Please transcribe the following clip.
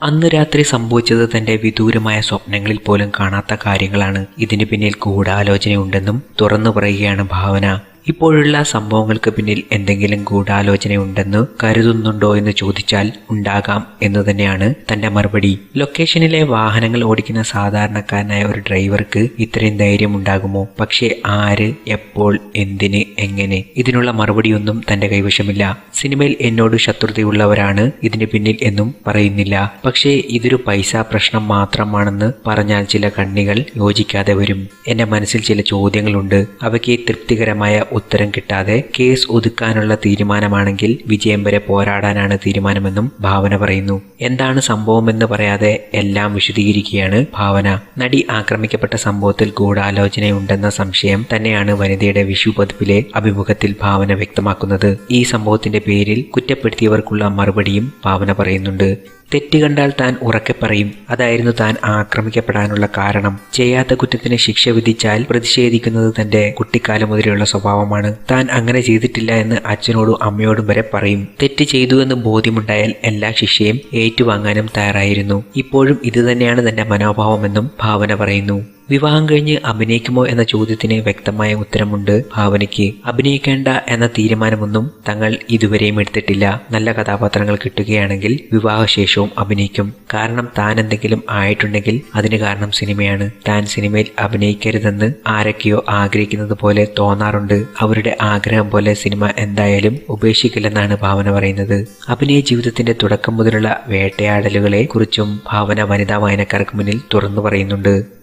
അന്ന് രാത്രി സംഭവിച്ചത് തന്റെ വിദൂരമായ സ്വപ്നങ്ങളിൽ പോലും കാണാത്ത കാര്യങ്ങളാണ്. ഇതിന് പിന്നിൽ ഗൂഢാലോചനയുണ്ടെന്നും തുറന്നു പറയുകയാണ് ഭാവന. ഇപ്പോഴുള്ള സംഭവങ്ങൾക്ക് പിന്നിൽ എന്തെങ്കിലും ഗൂഢാലോചനയുണ്ടെന്ന് കരുതുന്നുണ്ടോ എന്ന് ചോദിച്ചാൽ ഉണ്ടാകാം എന്ന് തന്നെയാണ് തന്റെ മറുപടി. ലൊക്കേഷനിലെ വാഹനങ്ങൾ ഓടിക്കുന്ന സാധാരണക്കാരനായ ഒരു ഡ്രൈവർക്ക് ഇത്രയും ധൈര്യം ഉണ്ടാകുമോ? പക്ഷേ ആര്, എപ്പോൾ, എന്തിന്, എങ്ങനെ? ഇതിനുള്ള മറുപടിയൊന്നും തന്റെ കൈവശമില്ല. സിനിമയിൽ എന്നോട് ശത്രുതയുള്ളവരാണ് ഇതിന് പിന്നിൽ എന്നും പറയുന്നില്ല. പക്ഷേ ഇതൊരു പൈസ പ്രശ്നം മാത്രമാണെന്ന് പറഞ്ഞാൽ ചില കണ്ണികൾ യോജിക്കാതെ വരും. എന്റെ മനസ്സിൽ ചില ചോദ്യങ്ങളുണ്ട്. അവയ്ക്ക് തൃപ്തികരമായ ഉത്തരം കിട്ടാതെ കേസ് ഒതുക്കാനുള്ള തീരുമാനമാണെങ്കിൽ വിജയം വരെ പോരാടാനാണ് തീരുമാനമെന്നും ഭാവന പറയുന്നു. എന്താണ് സംഭവമെന്ന് പറയാതെ എല്ലാം വിശദീകരിക്കുകയാണ് ഭാവന. നടി ആക്രമിക്കപ്പെട്ട സംഭവത്തിൽ ഗൂഢാലോചനയുണ്ടെന്ന സംശയം തന്നെയാണ് വനിതയുടെ വിഷു പതിപ്പിലെ അഭിമുഖത്തിൽ ഭാവന വ്യക്തമാക്കുന്നത്. ഈ സംഭവത്തിന്റെ പേരിൽ കുറ്റപ്പെടുത്തിയവർക്കുള്ള മറുപടിയും ഭാവന പറയുന്നുണ്ട്. തെറ്റ് കണ്ടാൽ താൻ ഉറക്കെ പറയും. അതായിരുന്നു താൻ ആക്രമിക്കപ്പെടാനുള്ള കാരണം. ചെയ്യാത്ത കുറ്റത്തിന് ശിക്ഷ വിധിച്ചാൽ പ്രതിഷേധിക്കുന്നത് തന്റെ കുട്ടിക്കാലം മുതലുള്ള സ്വഭാവമാണ്. താൻ അങ്ങനെ ചെയ്തിട്ടില്ല എന്ന് അച്ഛനോടും അമ്മയോടും വരെ പറയും. തെറ്റ് ചെയ്തു എന്ന് ബോധ്യമുണ്ടായാൽ എല്ലാ ശിക്ഷയും ഏറ്റുവാങ്ങാനും തയ്യാറായിരുന്നു. ഇപ്പോഴും ഇതുതന്നെയാണ് തന്റെ മനോഭാവമെന്നും ഭാവന പറയുന്നു. വിവാഹം കഴിഞ്ഞ് അഭിനയിക്കുമോ എന്ന ചോദ്യത്തിന് വ്യക്തമായ ഉത്തരമുണ്ട് ഭാവനയ്ക്ക്. അഭിനയിക്കേണ്ട എന്ന തീരുമാനമൊന്നും തങ്ങൾ ഇതുവരെയും എടുത്തിട്ടില്ല. നല്ല കഥാപാത്രങ്ങൾ കിട്ടുകയാണെങ്കിൽ വിവാഹശേഷവും അഭിനയിക്കും. കാരണം താൻ എന്തെങ്കിലും ആയിട്ടുണ്ടെങ്കിൽ അതിന് കാരണം സിനിമയാണ്. താൻ സിനിമയിൽ അഭിനയിക്കരുതെന്ന് ആരൊക്കെയോ ആഗ്രഹിക്കുന്നത് പോലെ തോന്നാറുണ്ട്. അവരുടെ ആഗ്രഹം പോലെ സിനിമ എന്തായാലും ഉപേക്ഷിക്കില്ലെന്നാണ് ഭാവന പറയുന്നത്. അഭിനയ ജീവിതത്തിന്റെ തുടക്കം മുതലുള്ള വേട്ടയാടലുകളെ കുറിച്ചും ഭാവന വനിതാ വായനക്കാർക്ക് മുന്നിൽ തുറന്നു പറയുന്നുണ്ട്.